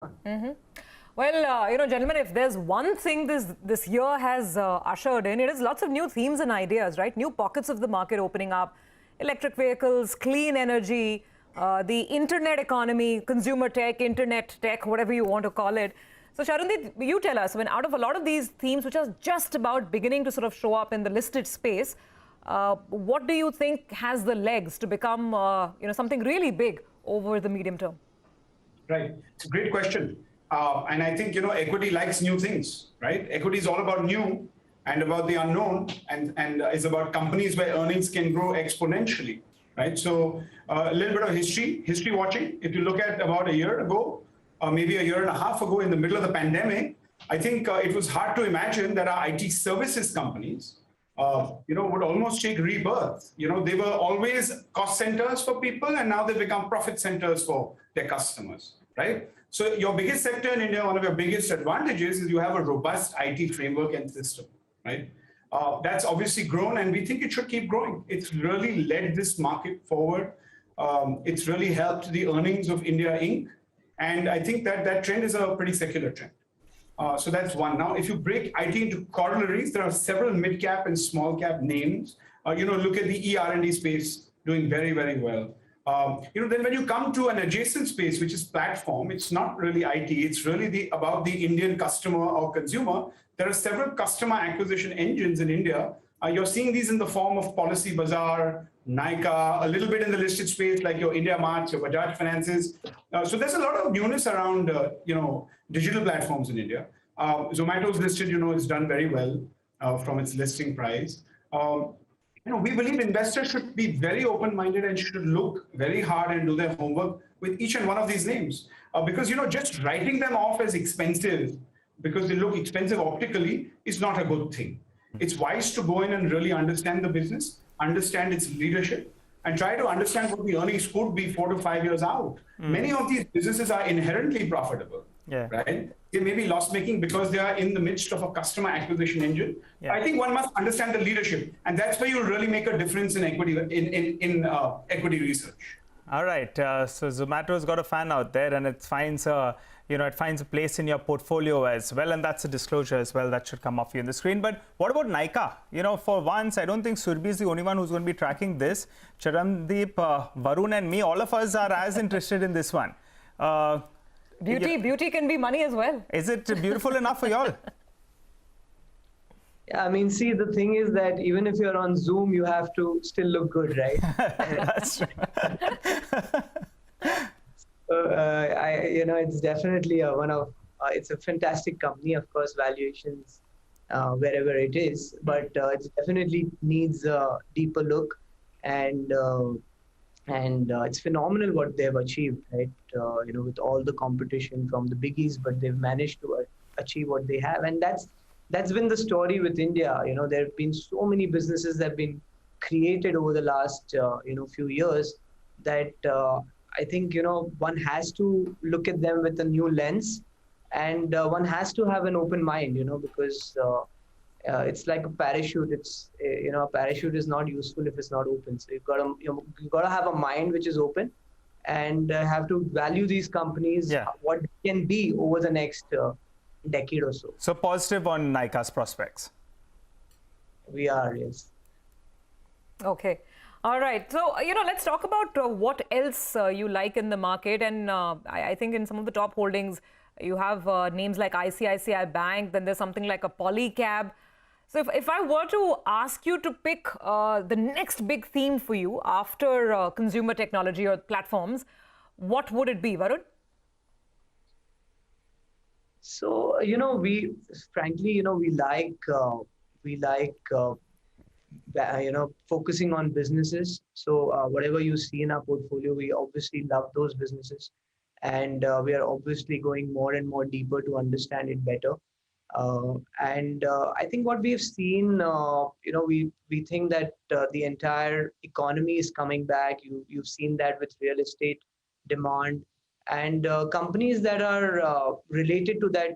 Hmm. Well, gentlemen, if there's one thing this year has ushered in, it is lots of new themes and ideas, right? New pockets of the market opening up, electric vehicles, clean energy, the internet economy, consumer tech, internet tech, whatever you want to call it. So, Sharundeep, you tell us, I mean, out of a lot of these themes which are just about beginning to sort of show up in the listed space, what do you think has the legs to become, something really big over the medium term? Right. It's a great question. And I think, equity likes new things, right? Equity is all about new and about the unknown and is about companies where earnings can grow exponentially, right? So a little bit of history watching. If you look at about a year ago, or maybe a year and a half ago in the middle of the pandemic, I think it was hard to imagine that our IT services companies, would almost take rebirth. They were always cost centers for people, and now they become profit centers for their customers, right? So your biggest sector in India, one of your biggest advantages is you have a robust IT framework and system, right? That's obviously grown, and we think it should keep growing. It's really led this market forward. It's really helped the earnings of India Inc. And I think that trend is a pretty secular trend. So that's one. Now, if you break IT into corollaries, there are several mid-cap and small-cap names. Look at the ER&D space doing very, very well. Then when you come to an adjacent space, which is platform, it's not really IT. It's really about the Indian customer or consumer. There are several customer acquisition engines in India. You're seeing these in the form of Policy Bazaar, Nykaa, a little bit in the listed space like your India Marts, your Bajaj Finances. So there's a lot of newness around, digital platforms in India. Zomato's listed, it's done very well from its listing price. We believe investors should be very open-minded and should look very hard and do their homework with each and one of these names. Because, just writing them off as expensive because they look expensive optically is not a good thing. It's wise to go in and really understand the business, understand its leadership, and try to understand what the earnings could be 4 to 5 years out. Many of these businesses are inherently profitable, right? They may be loss-making because they are in the midst of a customer acquisition engine. I think one must understand the leadership, and that's where you'll really make a difference in equity equity research. All right. So Zomato's got a fan out there, and it finds it finds a place in your portfolio as well, and that's a disclosure as well that should come off you on the screen. But what about Nykaa? For once, I don't think Surabhi is the only one who's going to be tracking this. Charandeep, Varun, and me, all of us are as interested in this one. Beauty can be money as well. Is it beautiful enough for y'all? Yeah, I mean, see, the thing is that even if you're on Zoom, you have to still look good, right? That's true. It's definitely it's a fantastic company, of course, valuations wherever it is, but it definitely needs a deeper look, and it's phenomenal what they've achieved, right? With all the competition from the biggies, but they've managed to achieve what they have, and that's been the story with India. There have been so many businesses that have been created over the last few years that I think one has to look at them with a new lens, and one has to have an open mind, because it's like a parachute. It's a parachute is not useful if it's not open. So you've got to have a mind which is open, and have to value these companies, what they can be over the next decade or so. So positive on Nykaa's prospects. We are, yes. Okay. All right. So, let's talk about what else you like in the market. And I think in some of the top holdings, you have names like ICICI Bank, then there's something like a Polycab. So if I were to ask you to pick the next big theme for you after consumer technology or platforms, what would it be, Varun? So, we frankly, we like focusing on businesses. So whatever you see in our portfolio, we obviously love those businesses, and we are obviously going more and more deeper to understand it better. I think what we've seen, we think that the entire economy is coming back. You've seen that with real estate demand, and companies that are related to that,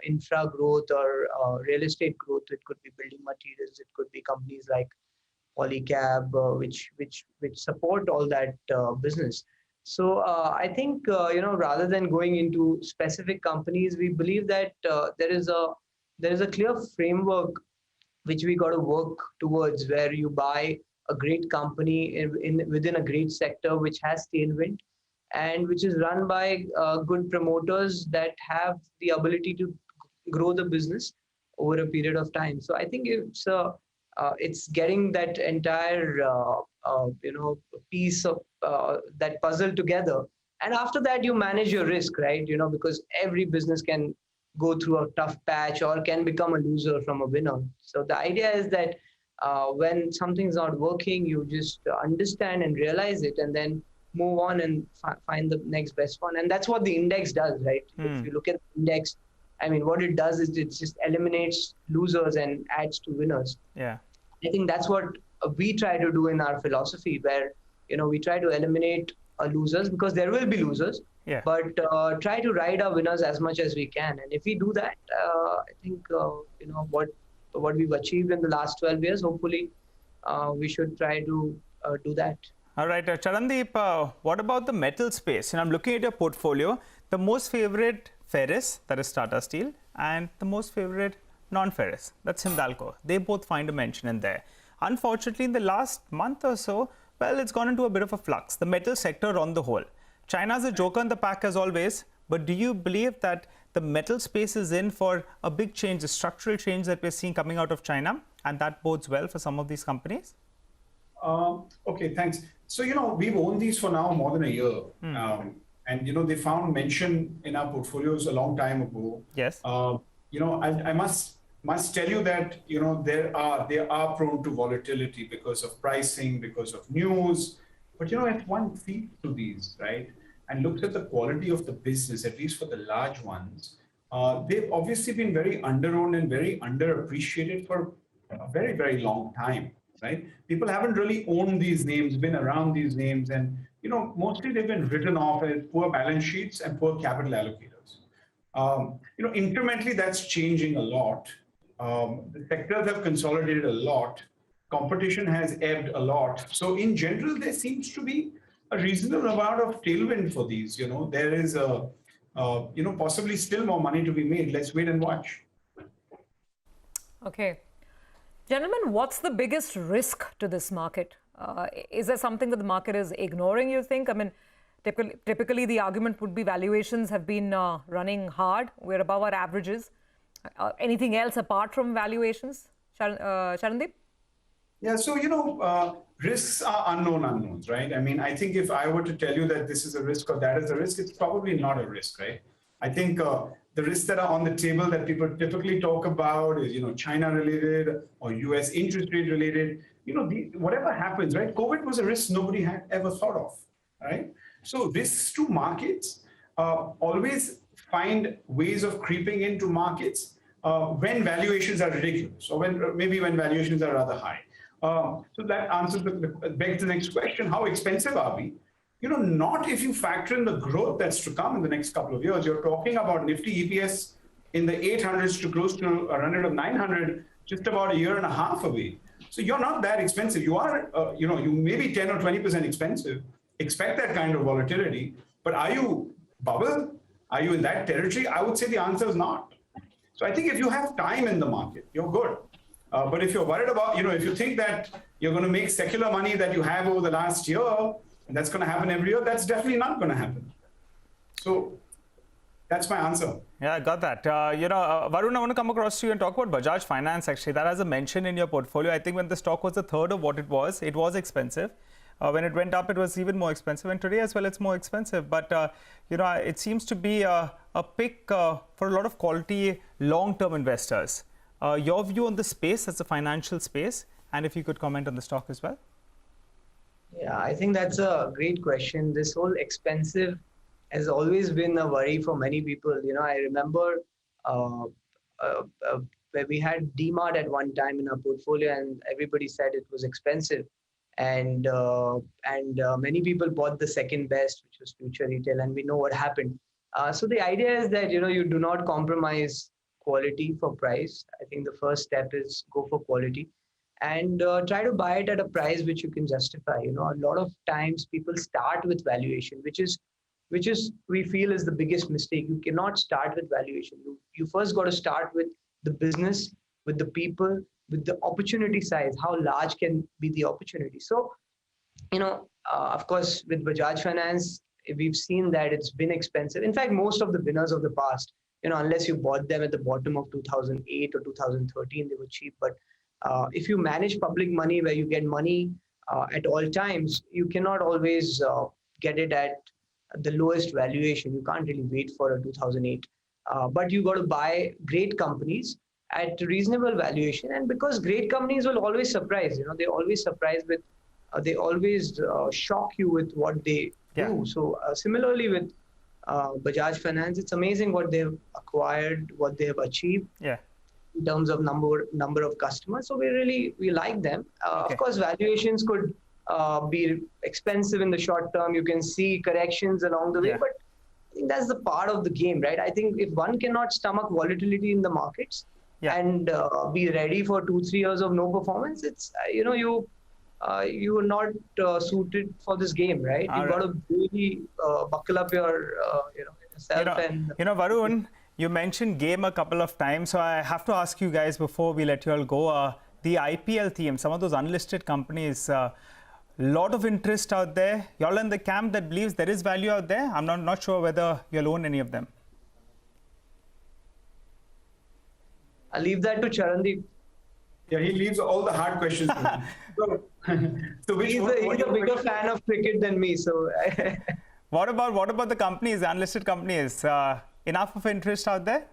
infra growth or real estate growth. It could be building materials. It could be companies like Polycab, which support all that business. So I think rather than going into specific companies, we believe that there is a clear framework which we got to work towards, where you buy a great company within a great sector which has tailwind and which is run by good promoters that have the ability to grow the business over a period of time. So I think it's getting that entire piece of that puzzle together, and after that you manage your risk, right? Because every business can go through a tough patch or can become a loser from a winner. So the idea is that when something's not working, you just understand and realize it, and then move on and find the next best one. And that's what the index does, right? If you look at the index, I mean, what it does is it just eliminates losers and adds to winners. Yeah. I think that's what we try to do in our philosophy, where we try to eliminate losers, because there will be losers. Yeah. But try to ride our winners as much as we can. And if we do that, I think what we've achieved in the last 12 years, hopefully we should try to do that. All right, Charandeep, what about the metal space? I'm looking at your portfolio. The most favorite ferrous, that is Tata Steel, and the most favorite non-ferrous, that's Hindalco. They both find a mention in there. Unfortunately, in the last month or so, well, it's gone into a bit of a flux, the metal sector on the whole. China's a joker in the pack as always, but do you believe that the metal space is in for a big change, a structural change that we're seeing coming out of China, and that bodes well for some of these companies? Okay, thanks. So, we've owned these for now more than a year. And, they found mention in our portfolios a long time ago. Yes. I must tell you that, they are prone to volatility because of pricing, because of news. But, if one feeds to these, right, and looks at the quality of the business, at least for the large ones, they've obviously been very under-owned and very underappreciated for a very, very long time, right? People haven't really owned these names, been around these names, and, mostly they've been written off as poor balance sheets and poor capital allocators. Incrementally, that's changing a lot. The sectors have consolidated a lot. Competition has ebbed a lot. So in general, there seems to be a reasonable amount of tailwind for these. There is possibly still more money to be made. Let's wait and watch. Okay. Gentlemen, what's the biggest risk to this market? Is there something that the market is ignoring, you think? I mean, typically the argument would be valuations have been running hard. We're above our averages. Anything else apart from valuations? Charandeep? Yeah, so, risks are unknown unknowns, right? I mean, I think if I were to tell you that this is a risk or that is a risk, it's probably not a risk, right? I think the risks that are on the table that people typically talk about is, China related or US interest rate related. Whatever happens, right? COVID was a risk nobody had ever thought of, right? So risks to markets always find ways of creeping into markets when valuations are ridiculous, or when valuations are rather high. So that answers begs the next question: how expensive are we? Not if you factor in the growth that's to come in the next couple of years. You're talking about Nifty EPS in the 800s to close to a run rate of 900, just about a year and a half away. So you're not that expensive. You are, you may be 10 or 20% expensive. Expect that kind of volatility. But are you bubble? Are you in that territory? I would say the answer is not. So I think if you have time in the market, you're good. But if you're worried about, if you think that you're going to make secular money that you have over the last year, and that's going to happen every year, that's definitely not going to happen. So that's my answer. Yeah, I got that. Varun, I want to come across to you and talk about Bajaj Finance, actually. That has a mention in your portfolio. I think when the stock was a third of what it was expensive. When it went up, it was even more expensive. And today as well, it's more expensive. But, it seems to be a pick for a lot of quality long-term investors. Your view on the space as a financial space, and if you could comment on the stock as well. Yeah, I think that's a great question. This whole expensive has always been a worry for many people. I remember where we had DMart at one time in our portfolio, and everybody said it was expensive. And many people bought the second best, which was Future Retail, and we know what happened. So the idea is that, you do not compromise quality for price. I think the first step is go for quality. and try to buy it at a price which you can justify. You know, a lot of times people start with valuation, which is we feel is the biggest mistake. You cannot start with valuation. You first got to start with the business, with the people, with the opportunity size. How large can be the opportunity? So, you know, of course, with Bajaj Finance, we've seen that it's been expensive. In fact, most of the winners of the past, you know, unless you bought them at the bottom of 2008 or 2013, they were cheap. But if you manage public money where you get money at all times, you cannot always get it at the lowest valuation. You can't really wait for a 2008. But you got to buy great companies at reasonable valuation. And because great companies will always surprise, you know, they always surprise with, they always shock you with what they do. So similarly with Bajaj Finance, it's amazing what they've acquired, what they have achieved. In terms of number of customers. So we like them. Of course, valuations could be expensive in the short term. You can see corrections along the way, but I think that's the part of the game, right? I think if one cannot stomach volatility in the markets and be ready for 2-3 years of no performance, it's you know, you are not suited for this game, right? You've got to really buckle up your yourself. Varun, you mentioned game a couple of times, so I have to ask you guys before we let you all go. The IPL theme, some of those unlisted companies, lot of interest out there. Y'all in the camp that believes there is value out there? I'm not sure whether you'll own any of them. I'll leave that to Charandeep. Yeah, he leaves all the hard questions to me. So he's a bigger fan of cricket than me. So what about the companies, the unlisted companies? Enough of interest out there?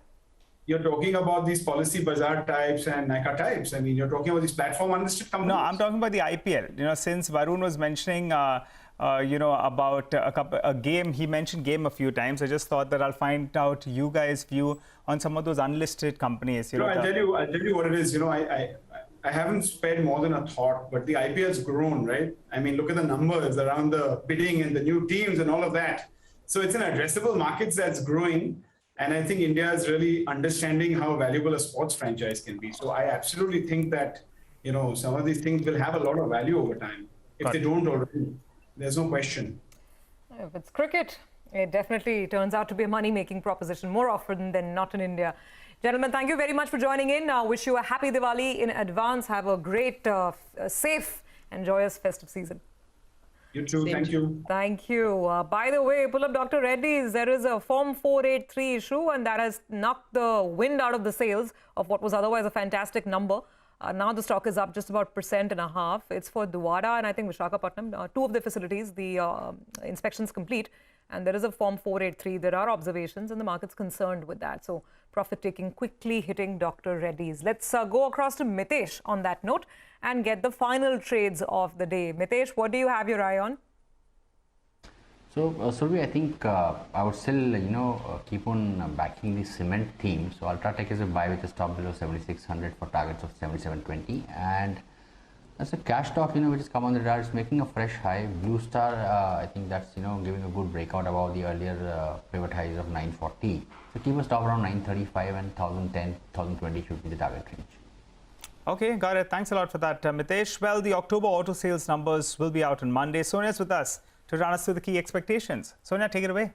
You're talking about these Policy Bazaar types and Nykaa types. I mean, you're talking about these platform unlisted companies. No, I'm talking about the IPL. You know, since Varun was mentioning, you know, about a game, he mentioned game a few times. I just thought that I'll find out you guys' view on some of those unlisted companies. I'll tell you what it is. You know, I haven't spared more than a thought, but the IPL's grown, right? I mean, look at the numbers around the bidding and the new teams and all of that. So it's an addressable market that's growing. And I think India is really understanding how valuable a sports franchise can be. So I absolutely think that, you know, some of these things will have a lot of value over time. If they don't already, there's no question. If it's cricket, it definitely turns out to be a money-making proposition more often than not in India. Gentlemen, thank you very much for joining in. I wish you a happy Diwali in advance. Have a great, safe and joyous festive season. You too. Thank you. Thank you. By the way, pull up Dr. Reddy's. There is a Form 483 issue, and that has knocked the wind out of the sails of what was otherwise a fantastic number. Now the stock is up just about 1.5%. It's for Dwara and I think Visakhapatnam. Two of the facilities, the inspections complete, and there is a Form 483. There are observations, and the market's concerned with that. So profit taking quickly hitting Dr. Reddy's. Let's go across to Mitesh on that note and get the final trades of the day. Mitesh, what do you have your eye on? So, Survi, I think I would still, keep on backing the cement theme. So, Ultratech is a buy with a stop below 7600 for targets of 7720, and that's a cash stock, which has come on the radar. It's making a fresh high. Blue Star, I think that's, giving a good breakout above the earlier pivot highs of 940. So, keep a stop around 935 and 1010, 1020 should be the target range. Okay, got it. Thanks a lot for that, Mitesh. Well, the October auto sales numbers will be out on Monday. Sonia's with us to run us through the key expectations. Sonia, take it away.